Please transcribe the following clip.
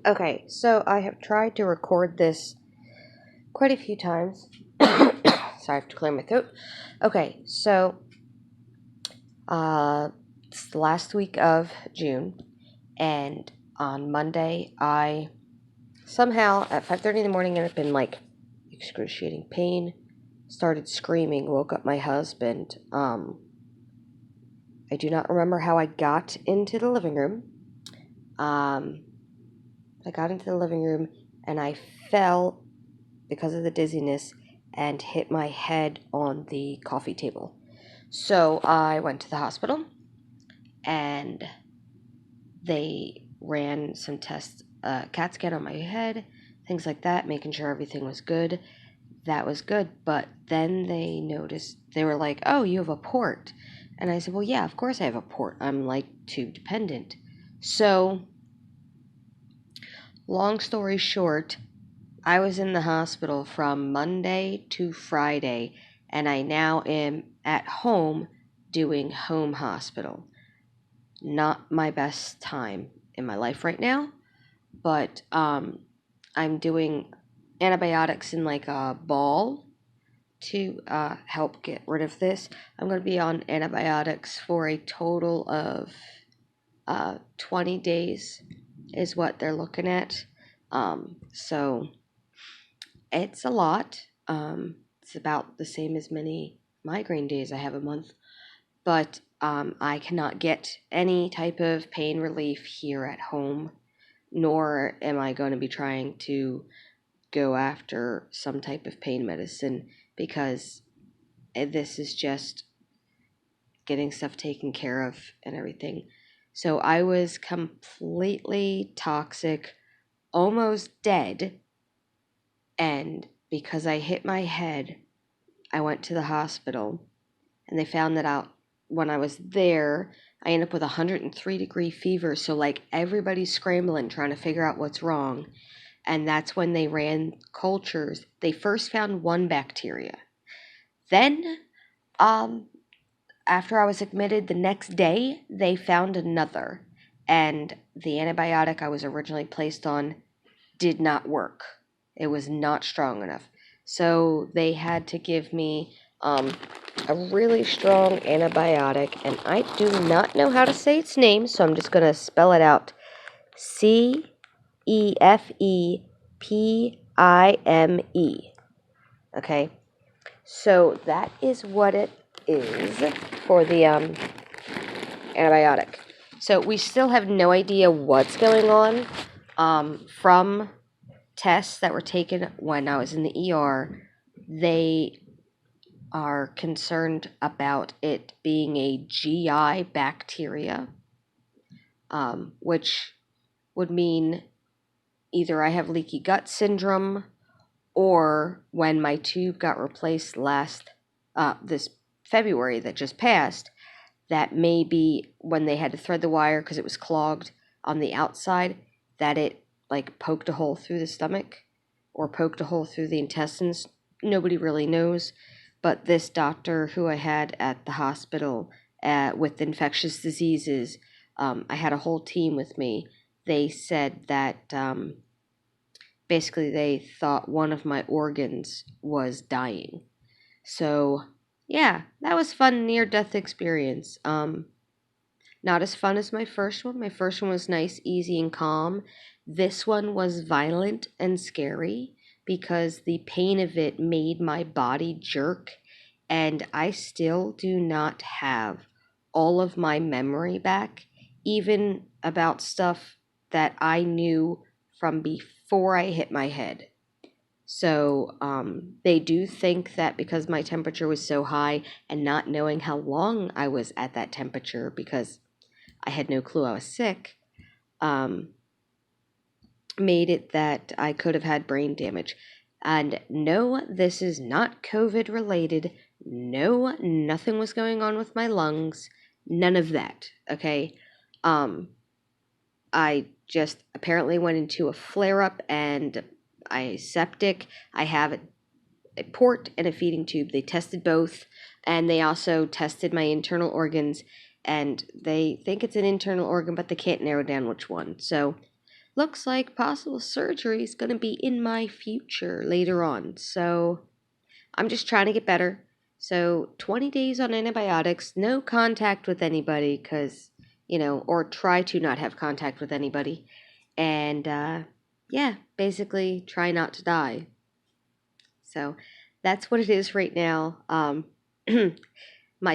Okay, so I have tried to record this quite a few times. Sorry, I have to clear my throat. Okay, so it's the last week of June, and on Monday, I somehow at 5:30 in the morning ended up in like excruciating pain. Started screaming, woke up my husband. I do not remember how I got into the living room. I got into the living room and I fell because of the dizziness and hit my head on the coffee table. So I went to the hospital and they ran some tests, CAT scan on my head, things like that, making sure everything was good. That was good, but then they noticed, they were like, oh, you have a port. And I said, well, yeah, of course I have a port. I'm like tube dependent. So, long story short, I was in the hospital from Monday to Friday, and I now am at home doing home hospital. Not my best time in my life right now, but I'm doing antibiotics in like a ball to help get rid of this. I'm going to be on antibiotics for a total of 20 days, is what they're looking at. So it's a lot. It's about the same as many migraine days I have a month, but I cannot get any type of pain relief here at home, nor am I going to be trying to go after some type of pain medicine because this is just getting stuff taken care of and everything. So I was completely toxic, almost dead, and because I hit my head, I went to the hospital and they found that out when I was there. I ended up with 103-degree fever, so like everybody's scrambling trying to figure out what's wrong. And that's when they ran cultures. They first found one bacteria. Then, after I was admitted the next day, they found another. And the antibiotic I was originally placed on did not work. It was not strong enough. So they had to give me a really strong antibiotic, and I do not know how to say its name, so I'm just going to spell it out. CEFEPIME. Okay, so that is what it is for the antibiotic. So we still have no idea what's going on from tests that were taken when I was in the ER. They are concerned about it being a GI bacteria, which would mean either I have leaky gut syndrome, or when my tube got replaced this February that just passed, that maybe when they had to thread the wire because it was clogged on the outside, that it like poked a hole through the stomach or poked a hole through the intestines. Nobody really knows, but this doctor who I had at the hospital with infectious diseases, I had a whole team with me. They said that basically they thought one of my organs was dying. So yeah, that was fun near-death experience. Not as fun as my first one. My first one was nice, easy, and calm. This one was violent and scary because the pain of it made my body jerk, and I still do not have all of my memory back, even about stuff that I knew from before I hit my head. So they do think that because my temperature was so high and not knowing how long I was at that temperature because I had no clue I was sick, made it that I could have had brain damage. And no, this is not COVID related. No, nothing was going on with my lungs. None of that. Okay. I just apparently went into a flare up and I septic. I have a port and a feeding tube. They tested both, and they also tested my internal organs, and they think it's an internal organ, but they can't narrow down which one. So looks like possible surgery is going to be in my future later on. So I'm just trying to get better. So 20 days on antibiotics, no contact with anybody because, or try to not have contact with anybody. And yeah, basically try not to die. So that's what it is right now.